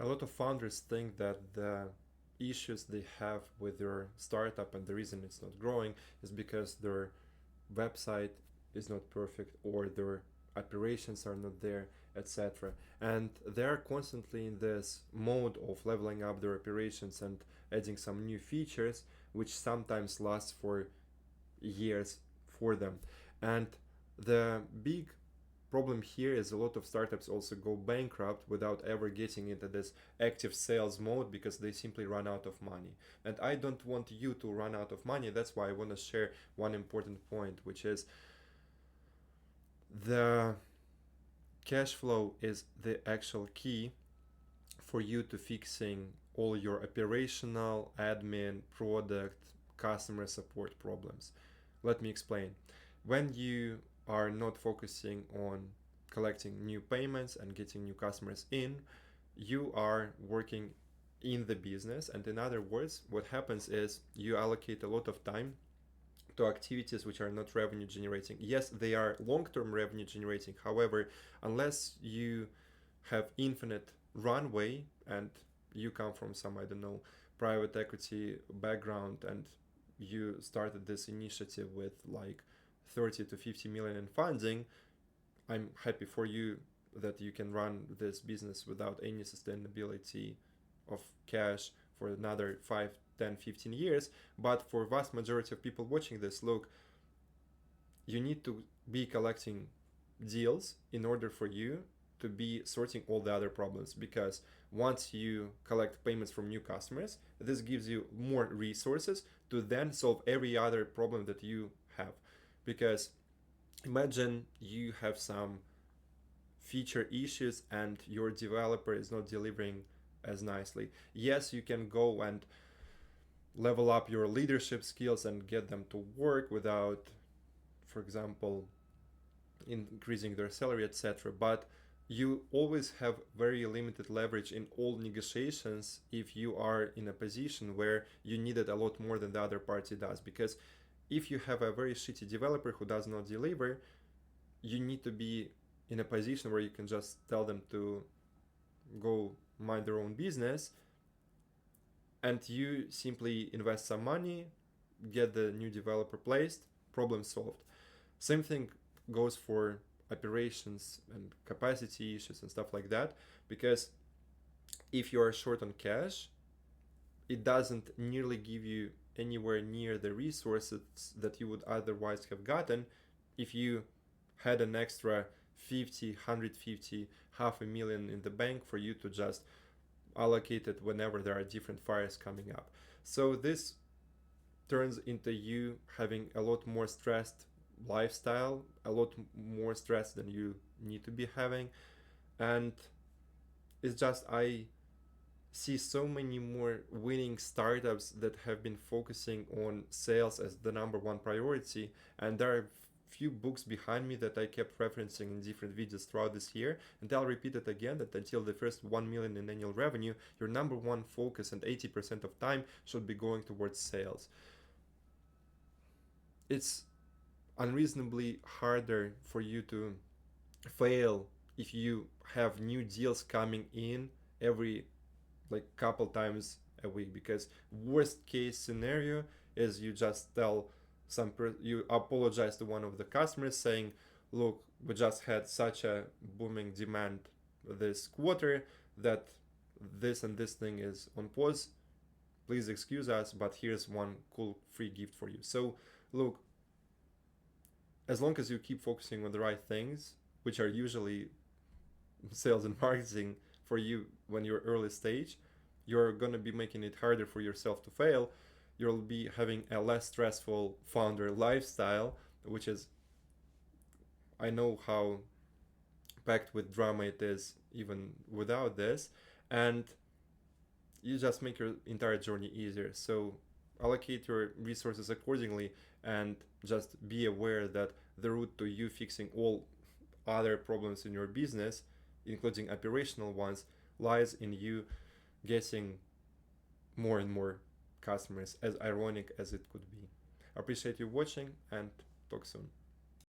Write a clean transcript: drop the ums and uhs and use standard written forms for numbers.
A lot of founders think that the issues they have with their startup and the reason it's not growing is because their website is not perfect or their operations are not there, etc. And they're constantly in this mode of leveling up their operations and adding some new features, which sometimes lasts for years for them. And the big problem here is a lot of startups also go bankrupt without ever getting into this active sales mode because they simply run out of money. And I don't want you to run out of money. That's why I want to share one important point, which is the cash flow is the actual key for you to fixing all your operational, admin, product, customer support problems. Let me explain. When you are not focusing on collecting new payments and getting new customers in, you are working in the business. And in other words, what happens is you allocate a lot of time to activities which are not revenue generating. Yes, they are long-term revenue generating. However, unless you have infinite runway and you come from some, I don't know, private equity background and you started this initiative with like 30 to 50 million in funding, I'm happy for you that you can run this business without any sustainability of cash for another 5, 10, 15 years. But for vast majority of people watching this, look, you need to be collecting deals in order for you to be sorting all the other problems, because once you collect payments from new customers, this gives you more resources to then solve every other problem that you have. Because imagine you have some feature issues and your developer is not delivering as nicely. Yes, you can go and level up your leadership skills and get them to work without, for example, increasing their salary, etc. But you always have very limited leverage in all negotiations if you are in a position where you need it a lot more than the other party does. Because if you have a very shitty developer who does not deliver, you need to be in a position where you can just tell them to go mind their own business, and you simply invest some money, get the new developer placed, problem solved. Same thing goes for operations and capacity issues and stuff like that, because if you are short on cash, it doesn't nearly give you anywhere near the resources that you would otherwise have gotten if you had an extra 50, 150, half a million in the bank for you to just allocate it whenever there are different fires coming up. So this turns into you having a lot more stressed lifestyle, a lot more stress than you need to be having. And it's just, I see so many more winning startups that have been focusing on sales as the number one priority. And there are few books behind me that I kept referencing in different videos throughout this year, and I'll repeat it again, that until the first 1 million in annual revenue, your number one focus and 80% of time should be going towards sales. It's unreasonably harder for you to fail if you have new deals coming in every like couple times a week, because worst case scenario is you just tell you apologize to one of the customers saying, look, we just had such a booming demand this quarter that this and this thing is on pause, please excuse us, but here's one cool free gift for you. So look, as long as you keep focusing on the right things, which are usually sales and marketing for you when you're early stage, you're going to be making it harder for yourself to fail. You'll be having a less stressful founder lifestyle, which is, I know how packed with drama it is even without this, and you just make your entire journey easier. So allocate your resources accordingly and just be aware that the route to you fixing all other problems in your business, including operational ones, lies in you getting more and more customers, as ironic as it could be. I appreciate you watching, and talk soon.